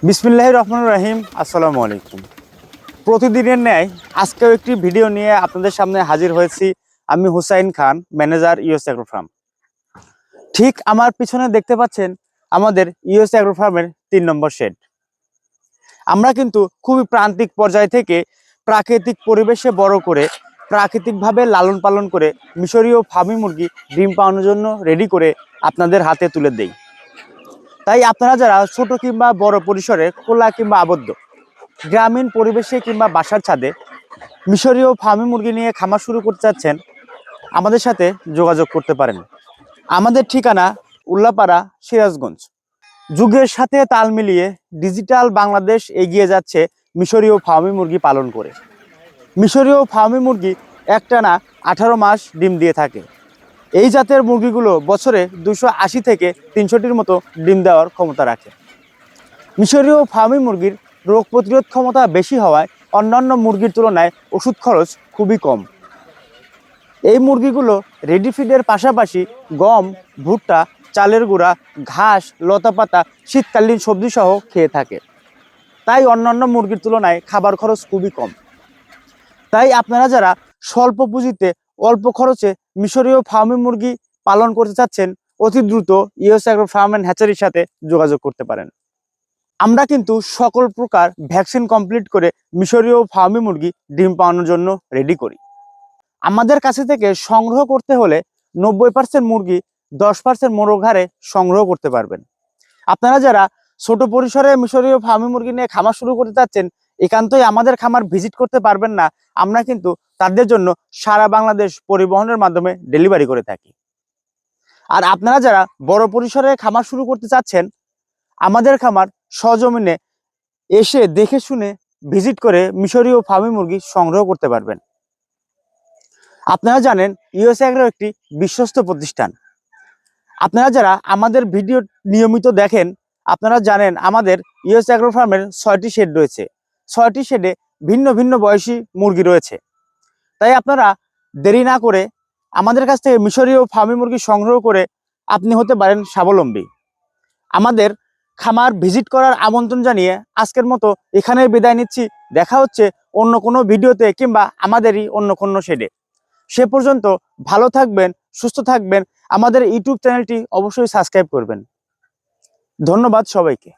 বিসমিল্লাহির রহমানির রহিম। আসসালামু আলাইকুম। প্রতিদিনের ন্যায় আজকেও একটি ভিডিও নিয়ে আপনাদের সামনে হাজির হয়েছি। আমি Hussain Khan, manager US agro farm. ঠিক আমার পিছনে দেখতে পাচ্ছেন আমাদের ইউএস অ্যাগ্রো ফার্মের 3 নম্বর শেড। আমরা কিন্তু খুবই প্রান্তিক পর্যায় থেকে প্রাকৃতিক পরিবেশে বড় করে প্রাকৃতিকভাবে লালন পালন করে মিশরীয় ফার্মি মুরগি ডিম পাওয়ানোর জন্য রেডি করে আপনাদের হাতে তুলে দেই। তাই আপনারা যারা ছোট কিংবা বড় পরিসরে খোলা কিংবা আবদ্ধ গ্রামীণ পরিবেশে কিংবা বাসার ছাদে মিশরীয় ফার্মি মুরগি নিয়ে খামার শুরু করতে চাচ্ছেন, আমাদের সাথে যোগাযোগ করতে পারেন। আমাদের ঠিকানা উল্লাপাড়া, সিরাজগঞ্জ। যুগের সাথে তাল মিলিয়ে ডিজিটাল বাংলাদেশ এগিয়ে যাচ্ছে মিশরীয় ফার্মি মুরগি পালন করে। মিশরীয় ফার্মি মুরগি একটানা 18 মাস ডিম দিয়ে থাকে। এই জাতের মুরগিগুলো বছরে 280 থেকে 300টির মতো ডিম দেওয়ার ক্ষমতা রাখে। মিশরীয় ফার্মি মুরগির রোগ প্রতিরোধ ক্ষমতা বেশি হওয়ায় অন্যান্য মুরগির তুলনায় ওষুধ খরচ খুবই কম। এই মুরগিগুলো রেডি ফিডের পাশাপাশি গম, ভুট্টা, চালের গুঁড়া, ঘাস, লতাপাতা, শীতকালীন সবজি সহ খেয়ে থাকে। তাই অন্যান্য মুরগির তুলনায় খাবার খরচ খুবই কম। তাই আপনারা যারা স্বল্প পুঁজিতে অল্প খরচে মিশরীয় ফার্মি মুরগি পালন করতে চাচ্ছেন, অতি দ্রুত ইউএস অ্যাগ্রো ফার্ম অ্যান্ড হ্যাচারির সাথে যোগাযোগ করতে পারেন। আমরা কিন্তু সকল প্রকার ভ্যাকসিন কমপ্লিট করে মিশরীয় ফার্মি মুরগি ডিম পাওয়ানোর জন্য রেডি করি। আমাদের কাছে থেকে সংগ্রহ করতে হলে 90% মুরগি 10% মোরগ হারে সংগ্রহ করতে পারবেন। আপনারা যারা ছোট পরিসরে মিশরীয় ফার্মি মুরগি নিয়ে খামার শুরু করতে চাচ্ছেন, একান্তই আমাদের খামার ভিজিট করতে পারবেন না। আমরা কিন্তু তাদের জন্য সারা বাংলাদেশ পরিবহনের মাধ্যমে ডেলিভারি করে থাকি। আর আপনারা যারা বড় পরিসরে খামার শুরু করতে চাচ্ছেন, আমাদের খামার সজমিনে এসে দেখে শুনে ভিজিট করে মিশরীয় ফার্মি মুরগি সংগ্রহ করতে পারবেন। আপনারা জানেন ইউএস অ্যাগ্রো একটি বিশ্বস্ত প্রতিষ্ঠান। আপনারা যারা আমাদের ভিডিও নিয়মিত দেখেন, আপনারা জানেন আমাদের ইউএস অ্যাগ্রো ফার্মের 6টি শেড রয়েছে। 6টি শেডে ভিন্ন ভিন্ন বয়সী মুরগি রয়েছে। তাই আপনারা দেরি না করে আমাদের কাছ থেকে মিশরীয় ফার্মি মুরগি সংগ্রহ করে আপনি হতে পারেন স্বাবলম্বী। আমাদের খামার ভিজিট করার আমন্ত্রণ জানিয়ে আজকের মতো এখানেই বিদায় নিচ্ছি। দেখা হচ্ছে অন্য কোনো ভিডিওতে কিংবা আমাদেরই অন্য কোনো শেডে। সে পর্যন্ত ভালো থাকবেন, সুস্থ থাকবেন। আমাদের ইউটিউব চ্যানেলটি অবশ্যই সাবস্ক্রাইব করবেন। ধন্যবাদ সবাইকে।